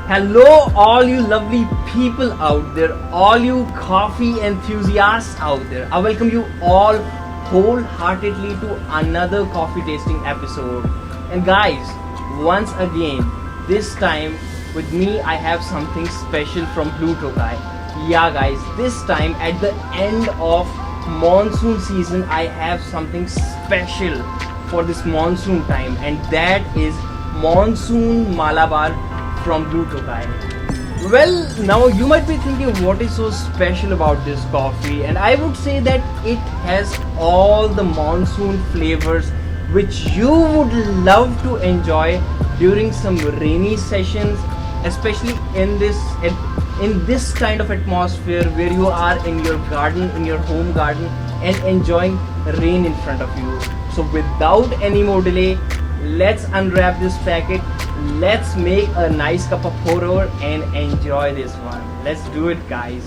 Hello, all you lovely people out there, all you coffee enthusiasts out there. I welcome you all wholeheartedly to another coffee tasting episode. And guys, once again, this time with me, I have something special from Blue Tokai. Yeah, guys, this time at the end of monsoon season, I have something special for this monsoon time, and that is Monsoon Malabar from Blue Tokai. Well, now you might be thinking what is so special about this coffee, and I would say that it has all the monsoon flavors which you would love to enjoy during some rainy sessions, especially in this kind of atmosphere where you are in your garden, in your home garden, and enjoying rain in front of you. So without any more delay, let's unwrap this packet. Let's make a nice cup of pour over and enjoy this one. Let's do it, guys.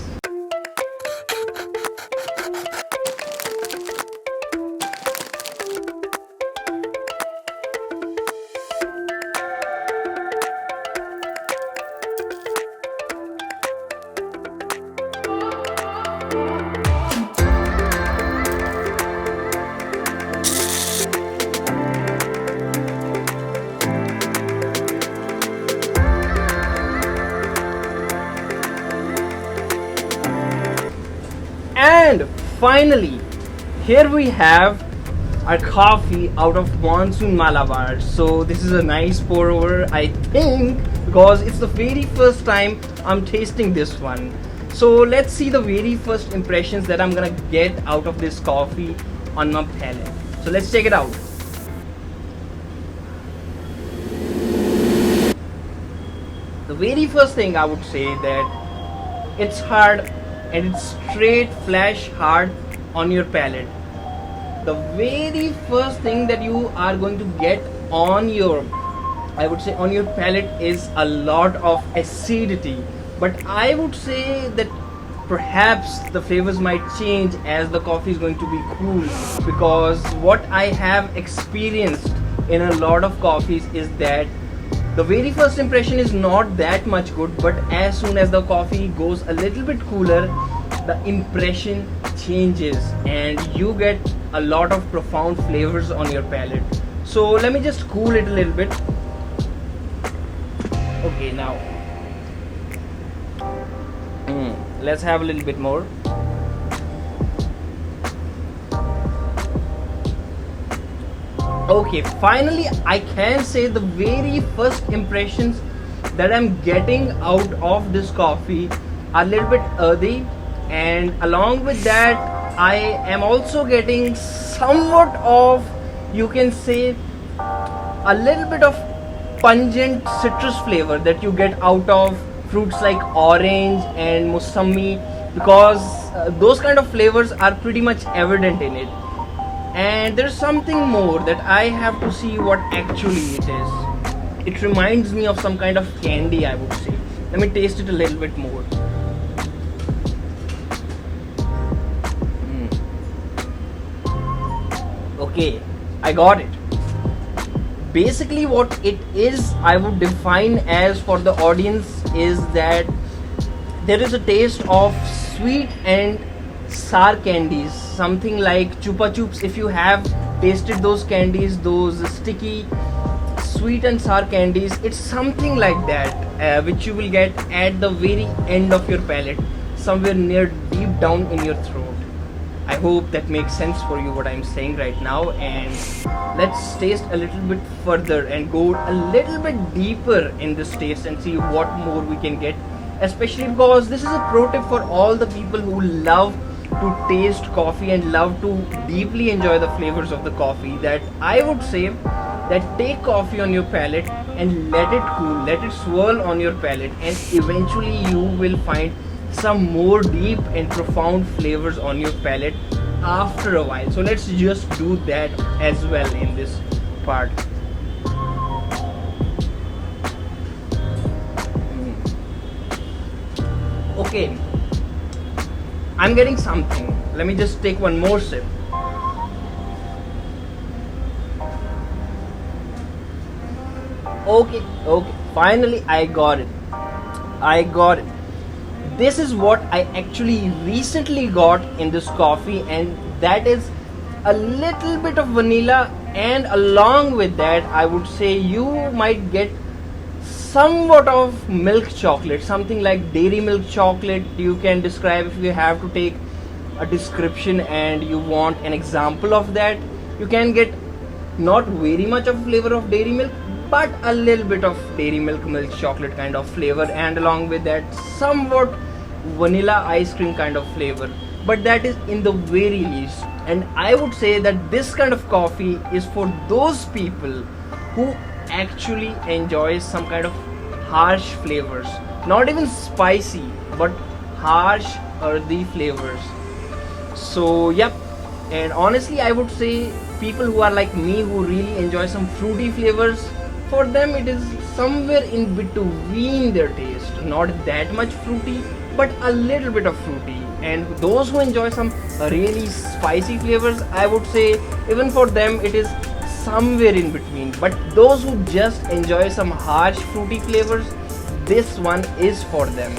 And finally, here we have our coffee out of Monsoon Malabar. So this is a nice pour over, I think, because it's the very first time I'm tasting this one. So let's see the very first impressions that I'm gonna get out of this coffee on my palate. So let's check it out. The very first thing I would say that it's hard and it's straight flash hard on your palate. The very first thing that you are going to get on your, I would say, on your palate is a lot of acidity, but I would say that perhaps the flavors might change as the coffee is going to be cool, because what I have experienced in a lot of coffees is that the very first impression is not that much good, but as soon as the coffee goes a little bit cooler, the impression changes and you get a lot of profound flavors on your palate. So let me just cool it a little bit. Okay, now let's have a little bit more. Okay, finally I can say the very first impressions that I'm getting out of this coffee are a little bit earthy, and along with that I am also getting somewhat of, you can say, a little bit of pungent citrus flavor that you get out of fruits like orange and musambi, because those kind of flavors are pretty much evident in it. And there's something more that I have to see what actually it is. It reminds me of some kind of candy, I would say. Let me taste it a little bit more. Okay, I got it. Basically what it is, I would define as for the audience, is that there is a taste of sweet and sour candies, something like Chupa Chups. If you have tasted those candies, those sticky sweet and sour candies, it's something like that, which you will get at the very end of your palate, somewhere near deep down in your throat. I hope that makes sense for you what I'm saying right now, and let's taste a little bit further and go a little bit deeper in this taste and see what more we can get, especially because this is a pro tip for all the people who love to taste coffee and love to deeply enjoy the flavors of the coffee. That I would say that take coffee on your palate and let it cool, let it swirl on your palate, and eventually you will find some more deep and profound flavors on your palate after a while. So let's just do that as well in this part. Okay, I'm getting something. Let me just take one more sip. Okay, finally I got it. I got, this is what I actually recently got in this coffee, and that is a little bit of vanilla, and along with that I would say you might get somewhat of milk chocolate, something like dairy milk chocolate. You can describe, if you have to take a description and you want an example of that, you can get not very much of flavor of dairy milk, but a little bit of dairy milk chocolate kind of flavor, and along with that somewhat vanilla ice cream kind of flavor, but that is in the very least. And I would say that this kind of coffee is for those people who actually enjoy some kind of harsh flavors, not even spicy, but harsh earthy flavors. So yep, and honestly I would say people who are like me, who really enjoy some fruity flavors, for them it is somewhere in between their taste, not that much fruity but a little bit of fruity. And those who enjoy some really spicy flavors, I would say even for them it is somewhere in between. But those who just enjoy some harsh fruity flavors, this one is for them.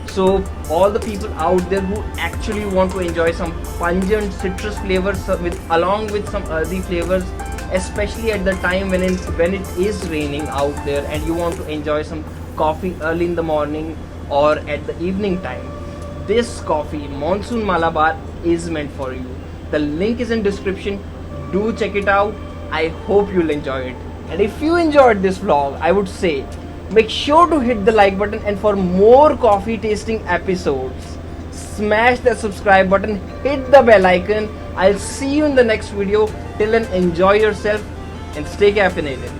So all the people out there who actually want to enjoy some pungent citrus flavors with along with some earthy flavors, especially at the time when it is raining out there and you want to enjoy some coffee early in the morning or at the evening time, this coffee Monsoon Malabar is meant for you. The link is in description. Do check it out. I hope you'll enjoy it. And if you enjoyed this vlog, I would say make sure to hit the like button, and for more coffee tasting episodes, smash the subscribe button, hit the bell icon. I'll see you in the next video. Till then, enjoy yourself and stay caffeinated.